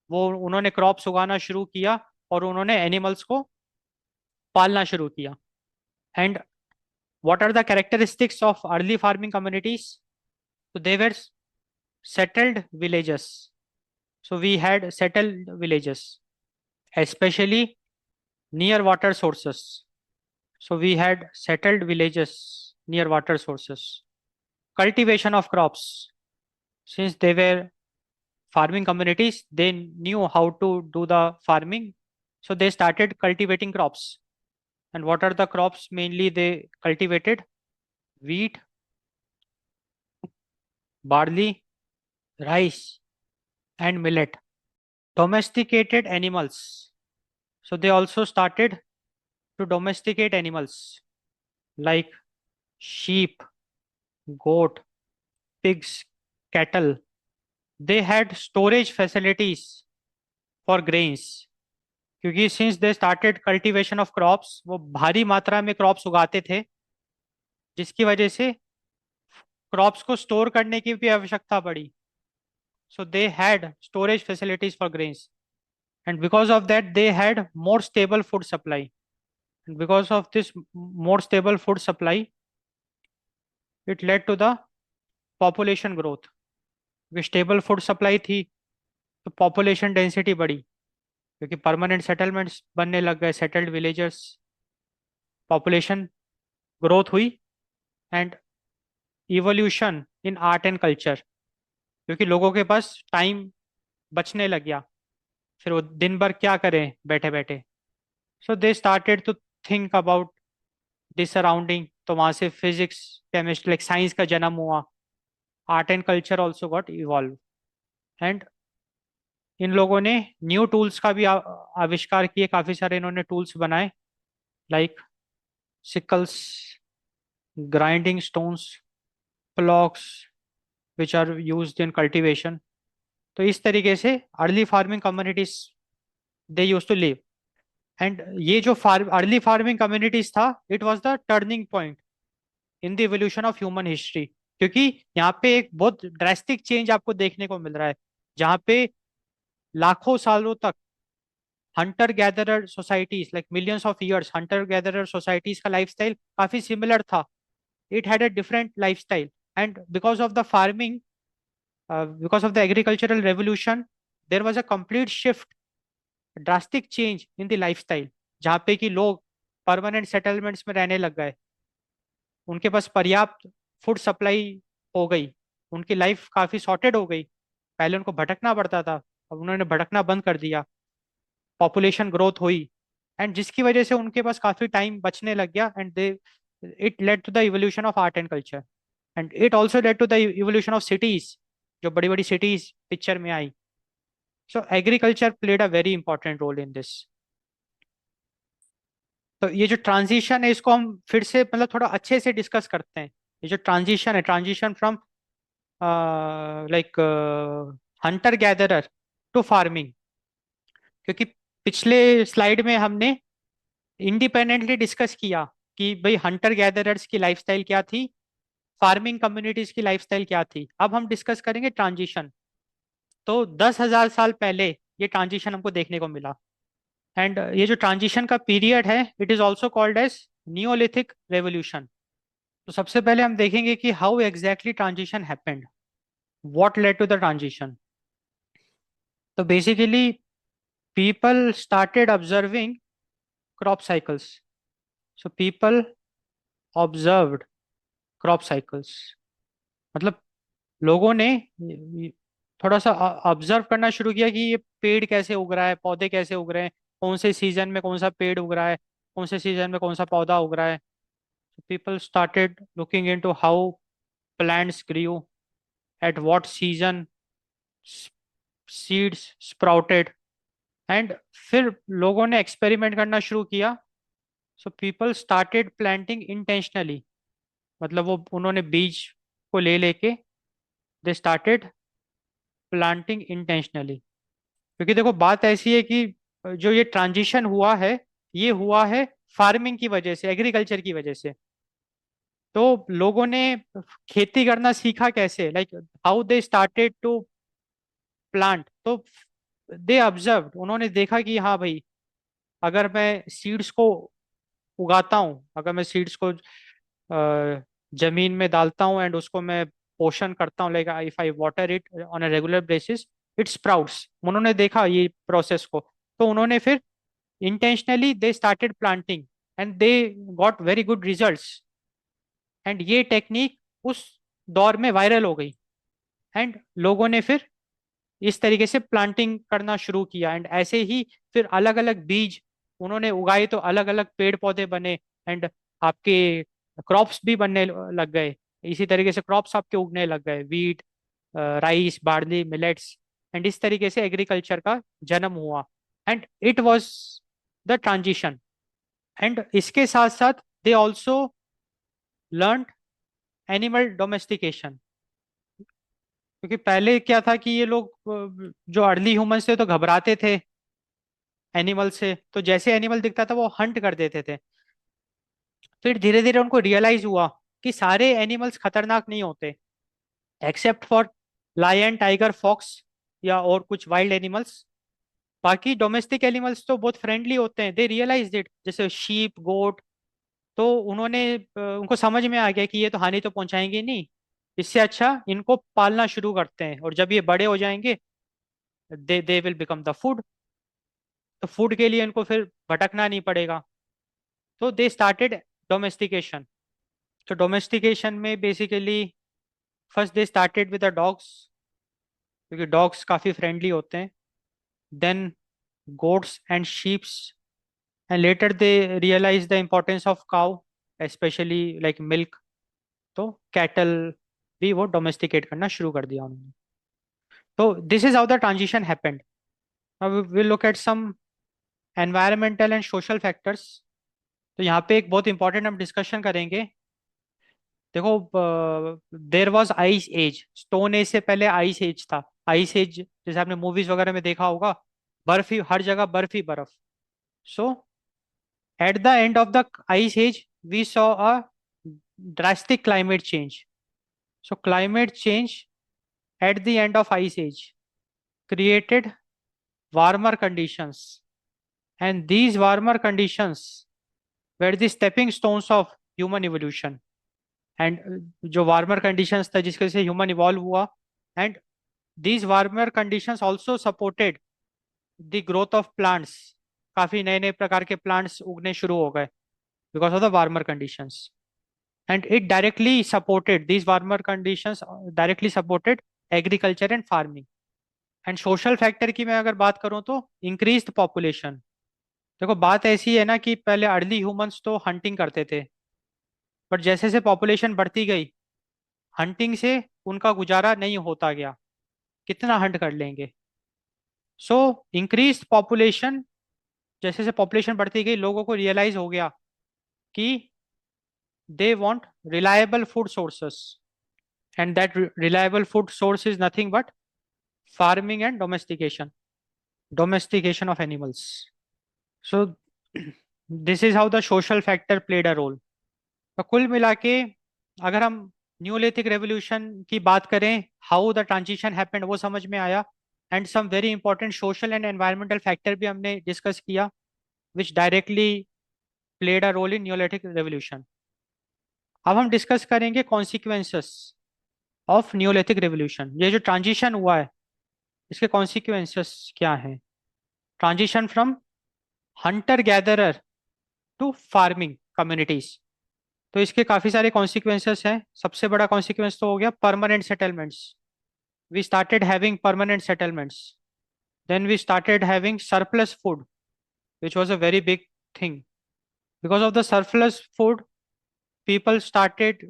A: वो उन्होंने क्रॉप्स उगाना शुरू किया और उन्होंने एनिमल्स को पालना शुरू किया। And what are the characteristics of early farming communities? तो they were settled villages. So we had settled villages, especially near water sources. So we had settled villages near water sources. Cultivation of crops. Since they were farming communities, they knew how to do the farming, so they started cultivating crops. And what are the crops mainly they cultivated? Wheat, barley, rice, and millet. Domesticated animals. So they also started to domesticate animals like sheep, goat, pigs, cattle. They had storage facilities for grains, क्योंकि since they started cultivation of crops, वो भारी मात्रा में crops उगाते थे, जिसकी वजह से क्रॉप्स को स्टोर करने की भी आवश्यकता पड़ी। So they had storage facilities for grains, and because of that they had more stable food supply. And because of this more stable food supply, it led to the population growth. Stable food supply थी तो population density बढ़ी, क्योंकि permanent settlements बनने लग गए, settled villagers, population growth हुई। And evolution in art and culture, क्योंकि लोगों के पास टाइम बचने लग गया, फिर वो दिन भर क्या करें बैठे बैठे, so they started to think about this surrounding. तो वहाँ से फिजिक्स, केमिस्ट्री, लाइक साइंस का जन्म हुआ। Art and culture also got evolve, and in लोगों ने न्यू टूल्स का भी आविष्कार किए, काफ़ी सारे इन्होंने टूल्स बनाए, like sickles, grinding stones, ploughs, which are used in cultivation. तो इस तरीके से early farming communities they use to live. And ये जो अर्ली फार्मिंग कम्युनिटीज था, it was the turning point in the evolution of human history, क्योंकि यहाँ पे एक बहुत ड्रास्टिक चेंज आपको देखने को मिल रहा है, जहाँ पे लाखों सालों तक Hunter gatherer societies, like millions of years, Hunter gatherer societies का लाइफस्टाइल काफी सिमिलर था। It had a different lifestyle, and because of the farming, because of the agricultural revolution, there was a complete shift, a drastic change in the lifestyle. जहाँ पे कि लोग permanent settlements में रहने लग गए, उनके पास पर्याप्त फूड सप्लाई हो गई, उनकी लाइफ काफी सॉर्टेड हो गई। पहले उनको भटकना पड़ता था, अब उन्होंने भटकना बंद कर दिया, पॉपुलेशन ग्रोथ हुई, एंड जिसकी वजह से उनके पास काफी टाइम बचने लग गया, and they it led to the evolution of art and culture, and it also led to the evolution of cities, जो बड़ी बड़ी सिटीज पिक्चर में आई। So agriculture played a very important role in this. तो ये जो transition है इसको हम फिर से मतलब थोड़ा अच्छे से डिस्कस करते हैं। ये जो ट्रांजिशन है, transition from like hunter gatherer to farming, क्योंकि पिछले स्लाइड में हमने इंडिपेंडेंटली डिस्कस किया कि भाई हंटर गैदरर्स की लाइफस्टाइल क्या थी, फार्मिंग कम्युनिटीज की लाइफस्टाइल क्या थी। अब हम डिस्कस करेंगे ट्रांजिशन। तो 10,000 साल पहले ये ट्रांजिशन हमको देखने को मिला, एंड ये जो ट्रांजिशन का पीरियड है it is also called as neolithic revolution. तो सबसे पहले हम देखेंगे कि how exactly transition happened, what led to the transition. तो basically people started observing crop cycles. So people observed crop cycles, मतलब लोगों ने थोड़ा सा ऑब्जर्व करना शुरू किया कि ये पेड़ कैसे उग रहा है, पौधे कैसे उग रहे हैं, कौन से सीजन में कौन सा पेड़ उग रहा है, कौन से सीजन में कौन सा पौधा उग रहा है। People started looking into how plants grew, at what season seeds sprouted, and फिर लोगों ने एक्सपेरिमेंट करना शुरू किया। सो पीपल स्टार्टेड प्लांटिंग इंटेंशनली, मतलब वो उन्होंने बीज को ले लेके दे स्टार्टेड प्लांटिंग इंटेंशनली। क्योंकि देखो बात ऐसी है कि जो ये ट्रांजिशन हुआ है ये हुआ है फार्मिंग की वजह से, एग्रीकल्चर की वजह से। तो लोगों ने खेती करना सीखा कैसे, like how they started to plant. तो दे ऑब्जर्व, उन्होंने देखा कि हाँ भाई, अगर मैं सीड्स को उगाता हूँ, अगर मैं सीड्स को जमीन में डालता हूँ एंड उसको मैं पोषण करता हूँ, like if I water it on a regular basis it sprouts. उन्होंने देखा ये प्रोसेस को, तो उन्होंने फिर intentionally they started planting and they got very good results, and ये टेक्निक उस दौर में वायरल हो गई, एंड लोगों ने फिर इस तरीके से प्लांटिंग करना शुरू किया, एंड ऐसे ही फिर अलग अलग बीज उन्होंने उगाए तो अलग अलग पेड़ पौधे बने, एंड आपके क्रॉप्स भी बनने लग गए। इसी तरीके से क्रॉप्स आपके उगने लग गए, wheat, rice, barley, millets, and इस तरीके से एग्रीकल्चर का जन्म हुआ, and it was the transition. And इसके साथ साथ they also learn animal domestication, क्योंकि पहले क्या था कि ये लोग जो अर्ली ह्यूमंस थे तो घबराते थे एनिमल से, तो जैसे एनिमल दिखता था वो हंट कर देते थे। फिर धीरे धीरे उनको रियलाइज हुआ कि सारे एनिमल्स खतरनाक नहीं होते, except for lion, tiger, fox या और कुछ वाइल्ड एनिमल्स। बाकी डोमेस्टिक एनिमल्स तो बहुत फ्रेंडली होते हैं, दे रियलाइज इट, जैसे शीप, गोट। तो उन्होंने उनको समझ में आ गया कि ये तो हानि तो पहुंचाएंगे नहीं, इससे अच्छा इनको पालना शुरू करते हैं, और जब ये बड़े हो जाएंगे they will become the food. तो फूड के लिए इनको फिर भटकना नहीं पड़ेगा। तो दे स्टार्टेड डोमेस्टिकेशन। तो डोमेस्टिकेशन में basically first they started with the dogs, क्योंकि डॉग्स काफ़ी फ्रेंडली होते हैं, then goats and sheeps, and later they realize the importance of cow, specially like milk. तो कैटल भी वो डोमेस्टिकेट करना शुरू कर दिया उन्होंने। तो this is how the transition happened. Now we will look at some environmental and social factors. तो यहाँ पे एक बहुत इंपॉर्टेंट हम डिस्कशन करेंगे। देखो there was ice age, stone age से पहले आइस एज था। आइस एज जैसे आपने मूवीज वगैरह में देखा होगा, बर्फ ही हर जगह, बर्फ ही बर्फ। So at the end of the ice age we saw a drastic climate change. So climate change at the end of ice age created warmer conditions, and these warmer conditions were the stepping stones of human evolution। And जो warmer conditions था जिसके से human evolve हुआ, and these warmer conditions also supported the growth of plants काफी नए नए प्रकार के प्लांट्स उगने शुरू हो गए because of the warmer conditions. And it directly supported these warmer conditions, directly supported agriculture and farming. And social factor की मैं अगर बात करूं तो increased population. देखो बात ऐसी है ना कि पहले अर्ली ह्यूमंस तो हंटिंग करते थे, बट जैसे जैसे पॉपुलेशन बढ़ती गई हंटिंग से उनका गुजारा नहीं होता गया. कितना हंट कर लेंगे. सो इंक्रीज पॉपुलेशन, जैसे जैसे पॉपुलेशन बढ़ती गई लोगों को रियलाइज हो गया कि they want reliable food sources, and that reliable food source is nothing but farming and domestication of animals. So this is how the social factor played a role. तो कुल मिला के अगर हम न्यूलिथिक रेवोल्यूशन की बात करें, हाउ द ट्रांजिशन हैपेंड वो समझ में आया. And some very important social and environmental factor भी हमने डिस्कस किया which directly played a role in Neolithic revolution. अब हम डिस्कस करेंगे कॉन्सिक्वेंसेस ऑफ न्यूलिथिक रेवोल्यूशन. ये जो ट्रांजिशन हुआ है इसके कॉन्सिक्वेंसेस क्या हैं. Transition from hunter gatherer to farming communities. तो इसके काफी सारे कॉन्सिक्वेंसेस हैं. सबसे बड़ा कॉन्सिक्वेंस तो हो गया permanent settlements. We started having permanent settlements. Then we started having surplus food which was a very big thing. Because of the surplus food people started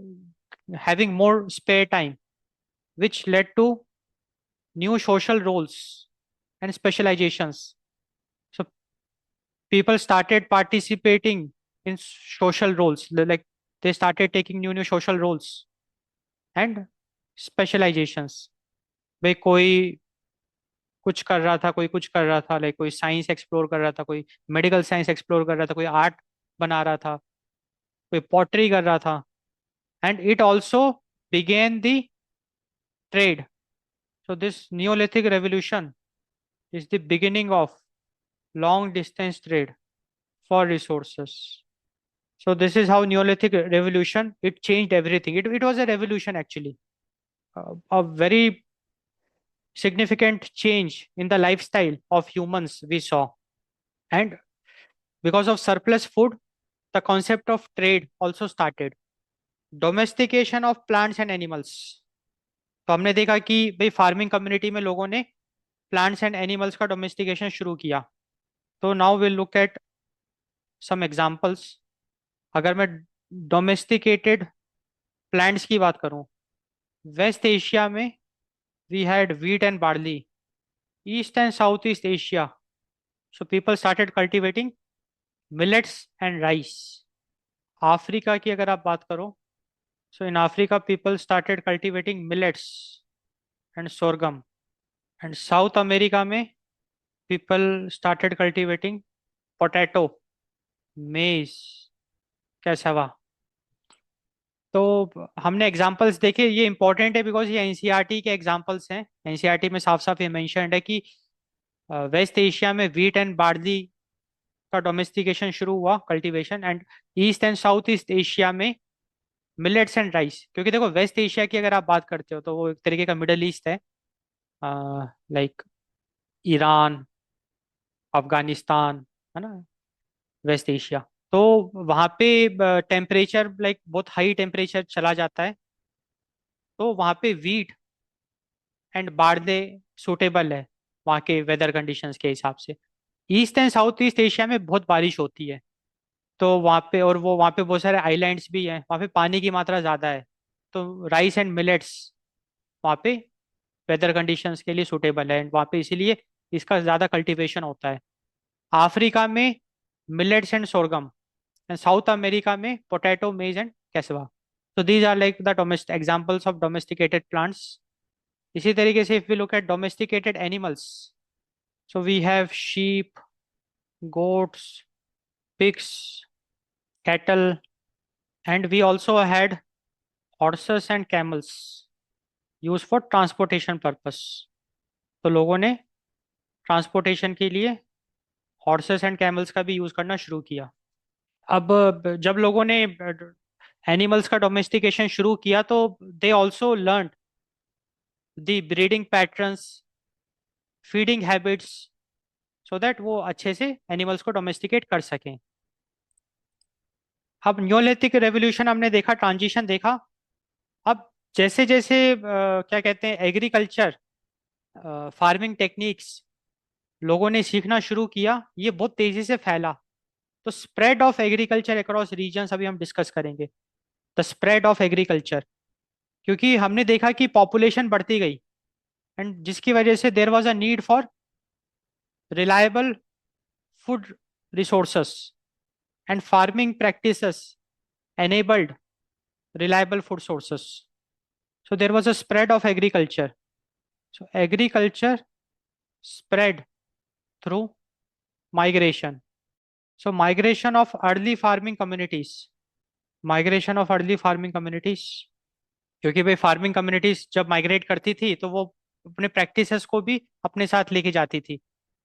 A: having more spare time, which led to new social roles and specializations. So people started participating in social roles, like they started taking new social roles and specializations. भाई कोई कुछ कर रहा था, कोई कुछ कर रहा था, लाइक कोई साइंस एक्सप्लोर कर रहा था, कोई मेडिकल साइंस एक्सप्लोर कर रहा था, कोई आर्ट बना रहा था, कोई पॉटरी कर रहा था. And it also began the trade. So this Neolithic revolution is the beginning of long distance trade for resources. So this is how Neolithic revolution, it changed everything. It was a revolution actually, a very significant change in the lifestyle of humans we saw. And because of surplus food, the concept of trade also started. Domestication of plants and animals. तो हमने देखा कि भाई farming community में लोगों ने plants and animals का domestication शुरू किया. तो now will look at some examples. अगर मैं डोमेस्टिकेटेड प्लांट्स की बात करूं, वेस्ट एशिया में we had wheat and barley. East and South East Asia, so people started cultivating millets and rice. Africa की अगर आप बात करो, so in Africa people started cultivating millets and sorghum. And South America में people started cultivating potato, maize, कैसावा. तो हमने examples देखे. ये इंपॉर्टेंट है बिकॉज ये एनसीईआरटी के एग्जांपल्स हैं. एनसीईआरटी में साफ साफ ये मेंशन्ड है कि वेस्ट एशिया में व्हीट एंड बार्ली का डोमेस्टिकेशन शुरू हुआ, cultivation. And east and South East Asia में मिलेट्स एंड राइस. क्योंकि देखो वेस्ट एशिया की अगर आप बात करते हो तो वो एक तरीके का मिडल ईस्ट है, लाइक ईरान, अफगानिस्तान, है ना, वेस्ट एशिया. तो वहाँ पे टेम्परेचर लाइक बहुत हाई टेम्परेचर चला जाता है. तो वहाँ पे वीट एंड बारले सूटेबल है वहाँ के वेदर कंडीशंस के हिसाब से. East and South East Asia में बहुत बारिश होती है. तो वहाँ पे, और वो वहाँ पे बहुत सारे आइलैंड्स भी हैं, वहाँ पे पानी की मात्रा ज़्यादा है. तो राइस एंड मिलेट्स वहाँ पे वेदर कंडीशंस के लिए सूटेबल है. वहाँ पे इसीलिए इसका ज़्यादा कल्टीवेशन होता है. अफ्रीका में millets and sorghum. And South America में potato, maize and cassava. So these are like the domestic examples of domesticated plants. इसी तरीके से if we look at domesticated animals, so we have sheep, goats, pigs, cattle, and we also had horses and camels used for transportation purpose. तो लोगों ने transportation के लिए horses and camels का भी यूज करना शुरू किया. अब जब लोगों ने एनिमल्स का डोमेस्टिकेशन शुरू किया तो they also learn the breeding patterns, feeding habits, so that वो अच्छे से एनिमल्स को डोमेस्टिकेट कर सकें। अब न्योलिथिक रेवोल्यूशन हमने देखा, ट्रांजिशन देखा। अब जैसे जैसे क्या कहते हैं, एग्रीकल्चर, फार्मिंग टेक्निक्स लोगों ने सीखना शुरू किया, ये बहुत तेजी से फैला। तो spread of agriculture across regions अभी हम डिस्कस करेंगे। द स्प्रेड ऑफ एग्रीकल्चर, क्योंकि हमने देखा कि पॉपुलेशन बढ़ती गई, एंड जिसकी वजह से there was a need for reliable food resources, and farming practices enabled reliable food sources. So there was a spread of agriculture. So agriculture spread through migration. So migration of early farming communities, क्योंकि भाई farming communities जब migrate करती थी तो वो अपने practices को भी अपने साथ लेके जाती थी,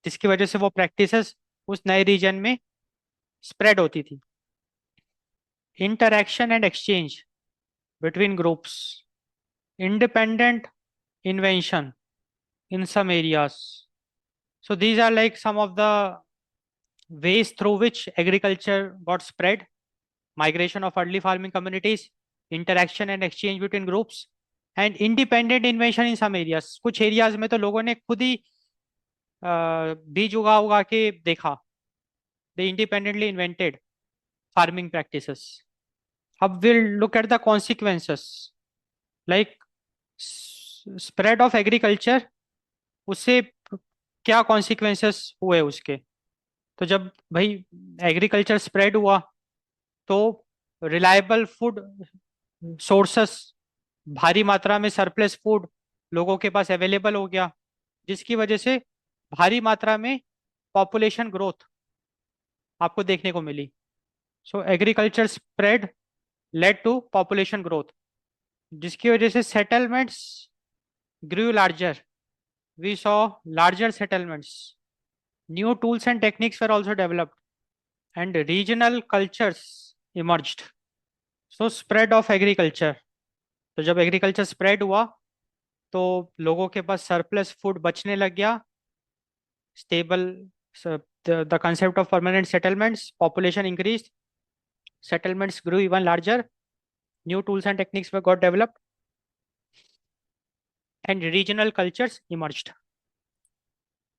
A: जिसकी वजह से वो प्रैक्टिसेस उस नए रीजन में स्प्रेड होती थी। Interaction and exchange between groups, independent invention in some areas. So these are like some of the ways through which agriculture got spread: migration of early farming communities, interaction and exchange between groups, and independent invention in some areas. कुछ areas में तो लोगों ने खुद ही बीज उगा उगा के देखा। They independently invented farming practices. अब we'll look at the consequences, like spread of agriculture, उससे क्या कॉन्सिक्वेंसेस हुए उसके। तो जब भाई एग्रीकल्चर स्प्रेड हुआ तो रिलायबल फूड सोर्सेस, भारी मात्रा में सरप्लस फूड लोगों के पास अवेलेबल हो गया, जिसकी वजह से भारी मात्रा में पॉपुलेशन ग्रोथ आपको देखने को मिली। So agriculture spread led to population growth, जिसकी वजह से settlements grew larger, we saw larger settlements, new tools and techniques were also developed, and regional cultures emerged. So spread of agriculture, तो जब agriculture spread हुआ तो लोगों के पास surplus food बचने लग गया। Stable, the concept of permanent settlements, population increased, settlements grew even larger, new tools and techniques were got developed, and regional cultures emerged.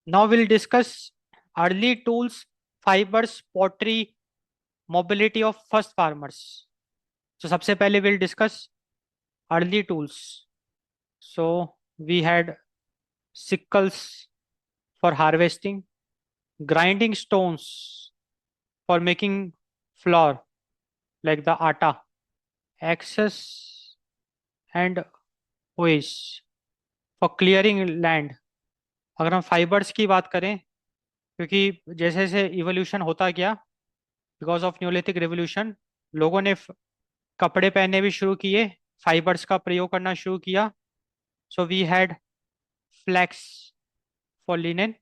A: Now we'll discuss early tools, fibers, pottery, mobility of first farmers. So सबसे पहले we'll discuss early tools. So we had sickles for harvesting, grinding stones for making flour like the atta, axes and hoes for clearing land. अगर हम fibres की बात करें, क्योंकि जैसे जैसे इवोल्यूशन होता गया, बिकॉज ऑफ न्यूलिथिक रेवोल्यूशन, लोगों ने कपड़े पहनने भी शुरू किए, फाइबर्स का प्रयोग करना शुरू किया। So we had flax for linen,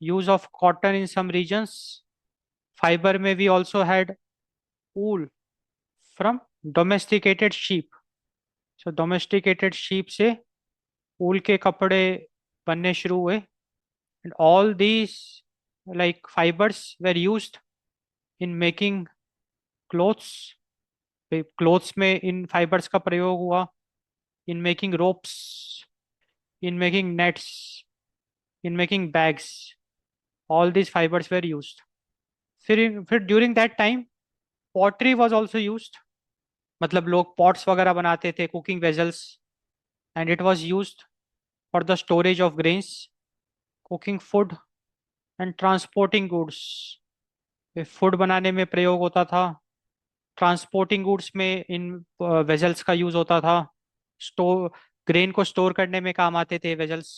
A: use of cotton in some regions. Fiber में we also had wool from domesticated sheep. So domesticated sheep से wool के कपड़े बनने शुरू हुए, and all these like fibers were used in making clothes. Clothes में इन fibres का प्रयोग हुआ, in making ropes, in making nets, in making bags. All these fibers were used. फिर during that time pottery was also use, मतलब लोग pots वगैरह बनाते थे, cooking vessels, and it was use for the storage of grains, cooking food and transporting goods. Food बनाने में प्रयोग होता था, ट्रांसपोर्टिंग गुड्स में इन वेजल्स का यूज होता था, स्टोर ग्रेन को स्टोर करने में काम आते थे वेजल्स।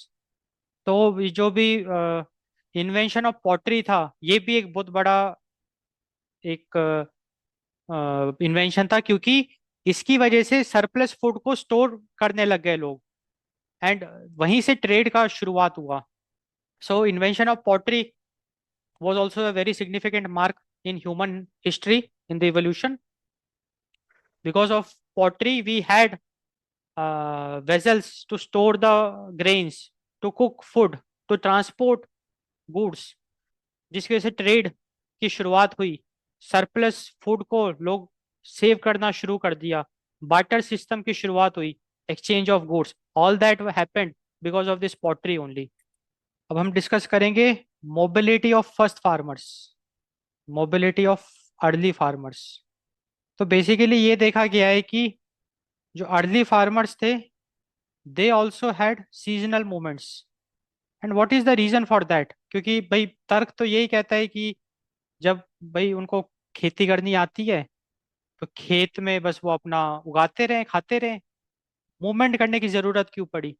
A: तो जो भी इन्वेंशन ऑफ पॉटरी था, ये भी एक बहुत बड़ा एक इन्वेंशन था, क्योंकि इसकी वजह से सरप्लस फूड को स्टोर करने लग गए लोग, एंड वहीं से ट्रेड का शुरुआत हुआ। So invention of pottery was also a very significant mark in human history in the evolution. Because of pottery we had vessels to store the grains, to cook food, to transport goods. जिसकी वजह से trade की शुरुआत हुई, surplus food को लोग save करना शुरू कर दिया, बार्टर सिस्टम की शुरुआत हुई, exchange of goods, all that happened because of this pottery only. अब हम डिस्कस करेंगे mobility of first farmers, mobility of early farmers. तो बेसिकली ये देखा गया है कि जो अर्ली फार्मर्स थे, they also had seasonal movements. And what is the reason for that? क्योंकि भाई तर्क तो यही कहता है कि जब भाई उनको खेती करनी आती है तो खेत में बस वो अपना उगाते रहे, खाते रहे, मूवमेंट करने की जरूरत क्यों पड़ी?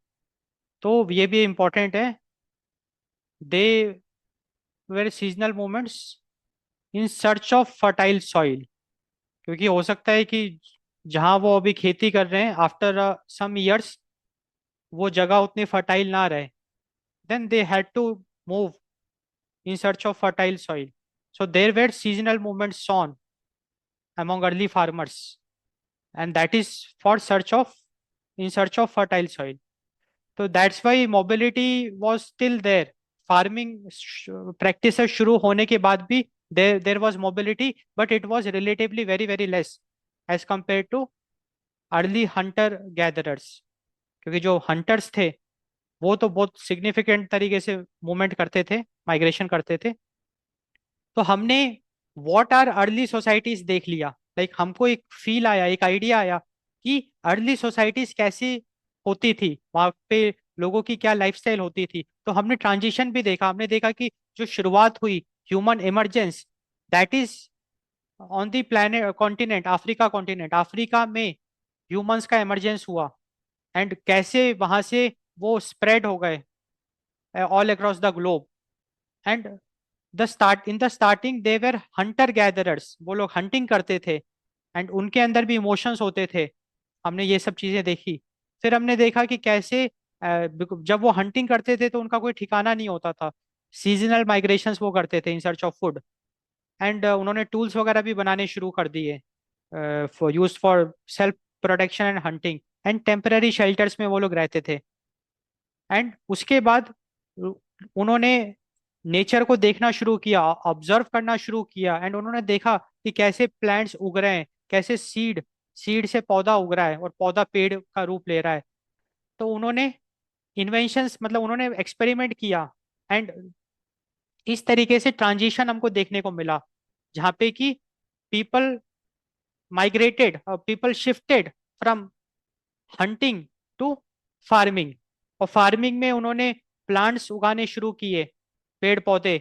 A: तो ये भी इम्पोर्टेंट है, they were seasonal movements in search of fertile soil. क्योंकि हो सकता है कि जहाँ वो अभी खेती कर रहे हैं, आफ्टर सम ईयर्स वो जगह उतनी फर्टाइल ना रहे, then they had to move in search of fertile soil. So there were seasonal movements shown among early farmers, and that is for search of in search of fertile soil. So that's why mobility was still there. Farming practices शुरू होने के बाद भी there was mobility, but it was relatively very less as compared to early hunter gatherers. क्योंकि जो hunters थे वो तो बहुत सिग्निफिकेंट तरीके से मूवमेंट करते थे, माइग्रेशन करते थे। तो हमने व्हाट आर अर्ली सोसाइटीज देख लिया, लाइक हमको एक फील आया, एक आइडिया आया कि अर्ली सोसाइटीज कैसी होती थी, वहां पे लोगों की क्या लाइफस्टाइल होती थी। तो हमने ट्रांजिशन भी देखा, हमने देखा कि जो शुरुआत हुई human emergence, that is on the planet continent Africa, continent Africa में ह्यूमंस का इमरजेंस हुआ, एंड कैसे वहां से वो स्प्रेड हो गए all across the globe. And in the starting they were Hunter gatherers, वो लोग हंटिंग करते थे, एंड उनके अंदर भी इमोशंस होते थे। हमने ये सब चीजें देखी। फिर हमने देखा कि कैसे जब वो हंटिंग करते थे तो उनका कोई ठिकाना नहीं होता था, सीजनल माइग्रेशंस वो करते थे in search of food. And उन्होंने टूल्स वगैरह भी बनाने शुरू कर दिए for use for self protection and hunting, and temporary shelters में वो लोग रहते थे। एंड उसके बाद उन्होंने नेचर को देखना शुरू किया, ऑब्जर्व करना शुरू किया, एंड उन्होंने देखा कि कैसे प्लांट्स उग रहे हैं, कैसे सीड सीड से पौधा उग रहा है और पौधा पेड़ का रूप ले रहा है। तो उन्होंने इन्वेंशंस, मतलब उन्होंने एक्सपेरिमेंट किया, एंड इस तरीके से ट्रांजिशन हमको देखने को मिला, जहाँ पे कि people migrated, people shifted from hunting to farming. और फार्मिंग में उन्होंने प्लांट्स उगाने शुरू किए, पेड़ पौधे,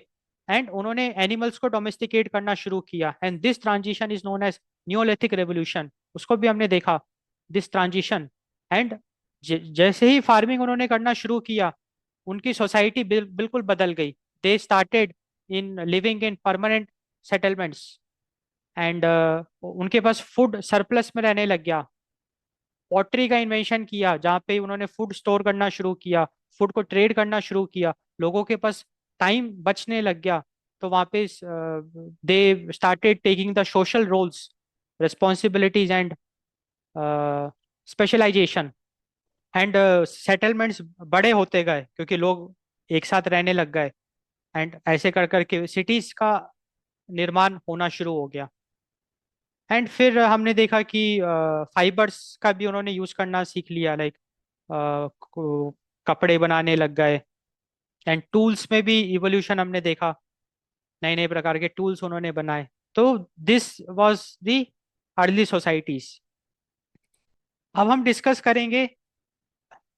A: एंड उन्होंने एनिमल्स को डोमेस्टिकेट करना शुरू किया, and this transition is known as Neolithic revolution. उसको भी हमने देखा, दिस ट्रांजिशन। एंड जैसे ही फार्मिंग उन्होंने करना शुरू किया, उनकी सोसाइटी बिल्कुल बदल गई। They started in living in permanent settlements, and उनके पास फूड सरप्लस में रहने लग गया। पॉटरी का इन्वेंशन किया, जहाँ पे उन्होंने फूड स्टोर करना शुरू किया, फूड को ट्रेड करना शुरू किया, लोगों के पास टाइम बचने लग गया। तो वहाँ पे they started taking the social roles, responsibilities and specialization. And settlements बड़े होते गए क्योंकि लोग एक साथ रहने लग गए, एंड ऐसे कर करके सिटीज का निर्माण होना शुरू हो गया। एंड फिर हमने देखा कि फाइबर्स का भी उन्होंने यूज करना सीख लिया, लाइक कपड़े बनाने लग गए। एंड टूल्स में भी इवोल्यूशन हमने देखा, नए नए प्रकार के टूल्स उन्होंने बनाए। तो this was the early societies. अब हम डिस्कस करेंगे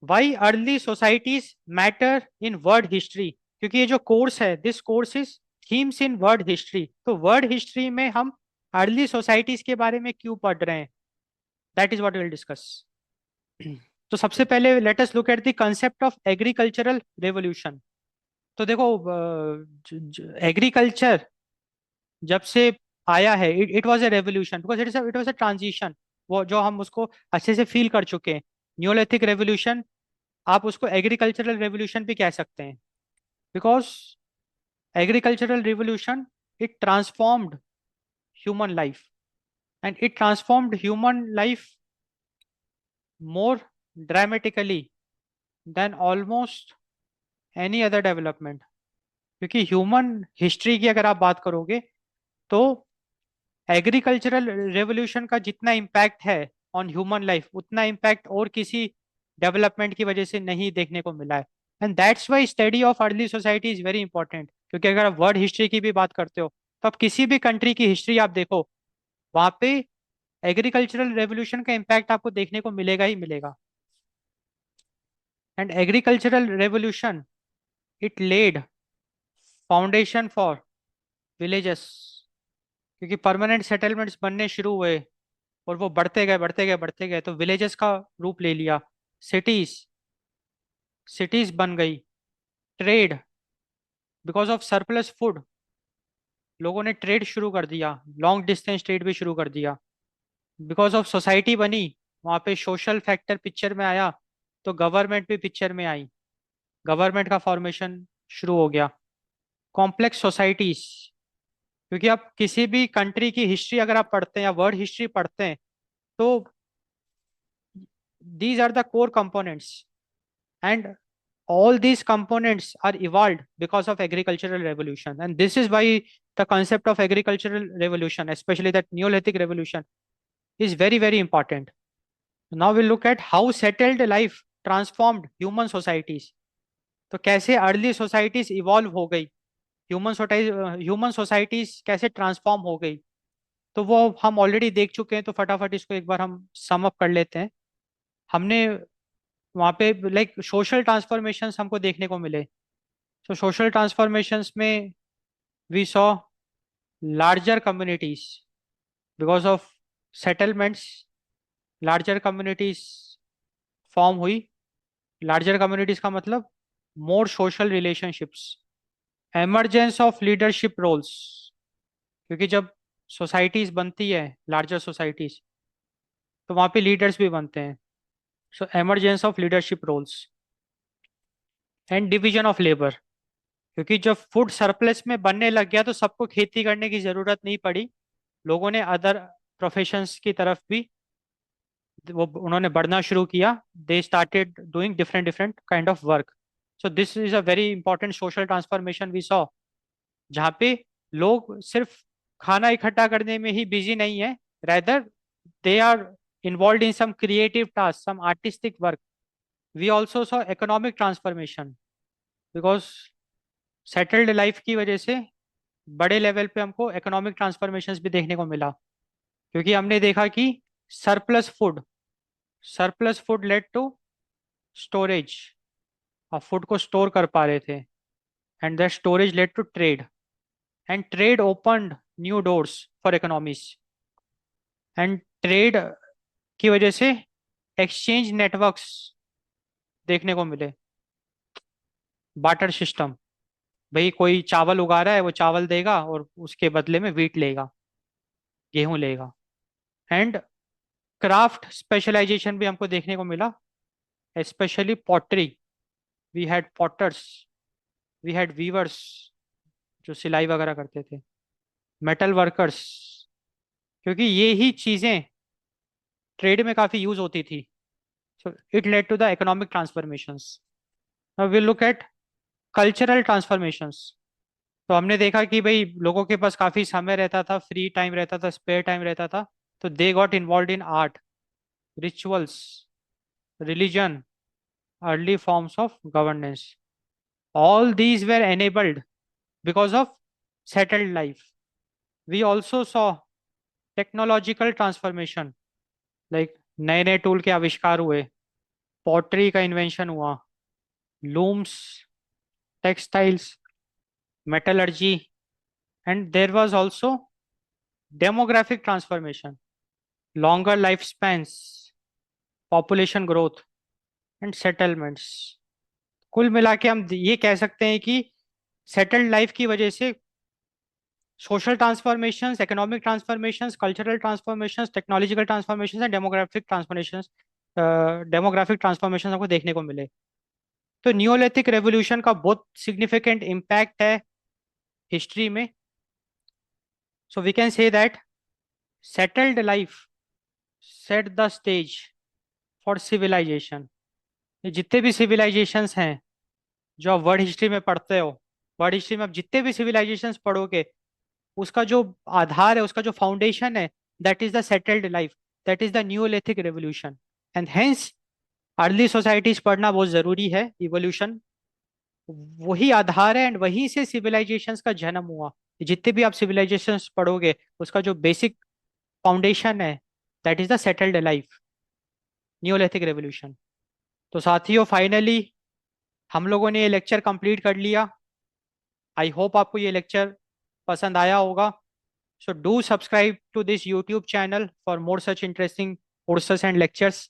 A: why early societies matter in world history, क्योंकि ये जो कोर्स है, this course is themes in world history. तो वर्ल्ड हिस्ट्री में हम अर्ली सोसाइटीज के बारे में क्यों पढ़ रहे हैं, that is what will discuss. तो सबसे पहले let us look at the concept of agricultural revolution. तो देखो, एग्रीकल्चर जब से आया है, it was a revolution because it was a transition, वो जो हम उसको अच्छे से फील कर चुके हैं। न्योलिथिक रेवोल्यूशन, आप उसको एग्रीकल्चरल रेवोल्यूशन भी कह सकते हैं, because agricultural revolution it transformed human life, and it transformed human life more dramatically than almost any other development. क्योंकि ह्यूमन हिस्ट्री की अगर आप बात करोगे तो एग्रीकल्चरल रेवोल्यूशन का जितना इम्पैक्ट है ऑन ह्यूमन लाइफ, उतना इम्पैक्ट और किसी डेवलपमेंट की वजह से नहीं देखने को मिला है। And that's why study of early society is very important. क्योंकि अगर आप वर्ल्ड हिस्ट्री की भी बात करते हो तो आप किसी भी कंट्री की हिस्ट्री आप देखो, वहां पे एग्रीकल्चरल रेवोल्यूशन का इम्पैक्ट आपको देखने को मिलेगा ही मिलेगा। And agricultural revolution, it led foundation for villages. क्योंकि परमानेंट सेटलमेंट्स बनने शुरू हुए और वो बढ़ते गए बढ़ते गए बढ़ते गए, तो विलेजेस का रूप ले लिया। सिटीज सिटीज बन गई। Trade, because of surplus food लोगों ने ट्रेड शुरू कर दिया, लॉन्ग डिस्टेंस ट्रेड भी शुरू कर दिया। बिकॉज ऑफ सोसाइटी बनी, वहाँ पे सोशल फैक्टर पिक्चर में आया, तो गवर्नमेंट भी पिक्चर में आई, गवर्नमेंट का फॉर्मेशन शुरू हो गया। कॉम्प्लेक्स सोसाइटीज, क्योंकि आप किसी भी कंट्री की हिस्ट्री अगर आप पढ़ते हैं या वर्ल्ड हिस्ट्री पढ़ते हैं तो these are the core components, and all these components are evolved because of agricultural revolution. And this is why the concept of agricultural revolution, especially that neolithic revolution, is very very important. Now we'll look at how settled life transformed human societies. तो कैसे early societies evolve हो गई, human societies कैसे transform हो गई, तो वो हम ऑलरेडी देख चुके हैं। तो फटाफट इसको एक बार हम सम अप कर लेते हैं। हमने वहाँ पे लाइक सोशल ट्रांसफॉर्मेशंस हमको देखने को मिले। सो सोशल ट्रांसफॉर्मेशंस में we saw larger communities, because of settlements larger communities form हुई। लार्जर कम्युनिटीज का मतलब more social relationships. Emergence of leadership roles, क्योंकि जब सोसाइटीज बनती है लार्जर सोसाइटीज, तो वहाँ पे लीडर्स भी बनते हैं। So emergence of leadership roles and division of labour, क्योंकि जब फूड सरप्लस में बनने लग गया तो सबको खेती करने की जरूरत नहीं पड़ी। लोगों ने अदर प्रोफेशंस की तरफ भी वो उन्होंने बढ़ना शुरू किया। They started doing different different kind of work. So this is a very important social transformation we saw, जहाँ पे लोग सिर्फ खाना इकट्ठा करने में ही बिजी नहीं है, rather they are involved in some creative tasks, some artistic work. We also saw economic transformation because settled life की वजह से बड़े लेवल पे हमको इकोनॉमिक ट्रांसफॉर्मेशंस भी देखने को मिला। क्योंकि हमने देखा कि surplus food surplus food led to storage. आप फूड को स्टोर कर पा रहे थे, and that storage led to trade, and trade opened new doors for economies. And trade की वजह से एक्सचेंज नेटवर्क्स देखने को मिले। बाटर सिस्टम, भाई कोई चावल उगा रहा है, वो चावल देगा और उसके बदले में वीट लेगा, गेहूं लेगा। एंड क्राफ्ट स्पेशलाइजेशन भी हमको देखने को मिला, specially pottery. We had potters, we had weavers जो सिलाई वगैरह करते थे, मेटल वर्कर्स, क्योंकि ये ही चीजें ट्रेड में काफी यूज होती थी। So it led to the economic transformations. Now we look at cultural transformations. तो हमने देखा कि भाई लोगों के पास काफी समय रहता था, फ्री टाइम रहता था, स्पेयर टाइम रहता था, तो they got involve in art, rituals, religion, early forms of governance. All these were enabled because of settled life. We also saw technological transformation, like नए नए टूल के आविष्कार हुए, पॉटरी का इन्वेंशन हुआ, looms, textiles, metallurgy, and there was also demographic transformation, longer lifespans, population growth, and settlements. कुल मिला के हम ये कह सकते हैं कि सेटल्ड लाइफ की वजह से social transformations, economic transformations, cultural transformations, technological transformations and demographic transformation हमको देखने को मिले। तो नियोलिथिक रेवोल्यूशन का बहुत सिग्निफिकेंट इम्पैक्ट है हिस्ट्री में। So we can say that settled life set the stage for civilization. ये जितने भी सिविलाइजेशंस हैं जो आप वर्ल्ड हिस्ट्री में पढ़ते हो, वर्ल्ड हिस्ट्री में आप जितने भी सिविलाइजेशंस पढ़ोगे, उसका जो आधार है, उसका जो फाउंडेशन है, that is the settled life, that is the Neolithic revolution. And hence early societies पढ़ना बहुत जरूरी है। इवोल्यूशन वही आधार है, एंड वहीं से सिविलाइजेशंस का जन्म हुआ। जितने भी आप सिविलाइजेशंस पढ़ोगे, उसका जो बेसिक फाउंडेशन है, that is the settled life, Neolithic revolution. तो साथियों, फाइनली हम लोगों ने ये लेक्चर कंप्लीट कर लिया। आई होप आपको ये लेक्चर पसंद आया होगा। So do subscribe to this YouTube channel for more such interesting courses and lectures.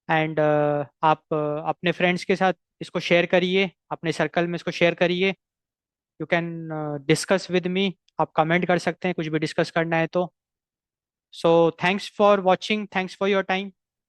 A: एंड आप अपने फ्रेंड्स के साथ इसको शेयर करिए, अपने सर्कल में इसको शेयर करिए। You can discuss with me, आप कमेंट कर सकते हैं कुछ भी डिस्कस करना है तो। So thanks for watching, thanks for your time.